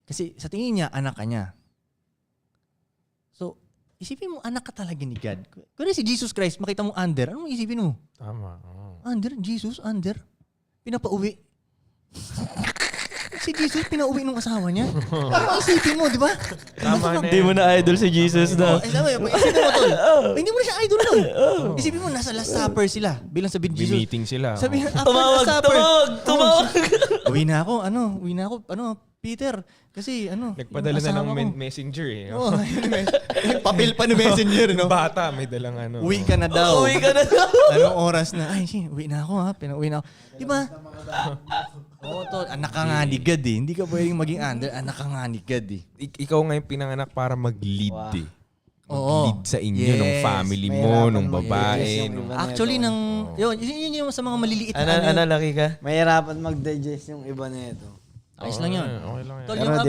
Kasi sa tingin niya, anak ka niya. So, isipin mo, anak ka talaga ni God. Kung si Jesus Christ, makita mo under, anong isipin mo? Tama. Under? Jesus? Under? Pinapauwi. Si Jesus, pinauwi ng asawa niya. Ano isipin mo, di ba? Tama na Hindi mo na idol si Jesus na. Isipin mo, tol. Hindi mo na siya idol nun. Isipin mo, nasa Last Supper sila. Bilang sabihin ni Jesus. Meeting sila. Sabihin, after Last Supper. Tumawag. Uwi na ako, Peter. Kasi, Nagpadala na lang messenger eh. Oo, papel pa ng messenger, no? Bata, may dalang ano. Uwi ka na daw. Uwi ka na daw. Anong oras na? Ay, uwi na ako ha. Pinauwi na ako. Di ba? Oo, tol. Anak ka nga ni God eh. Hindi ka pwedeng maging under. Anak ka nga ni God eh. Ikaw nga yung pinanganak para mag-lead eh. Oo. Mag-lead sa inyo, Yes. nung family mo, Mahirapan nung mag-lead babae. yung nung... iba. Actually, yun yung sa mga maliliit na Ano, laki ka? Mahirapan mag-digest yung iba na ito. Ayos lang yun. Okay lang yan. Tol, Pero yung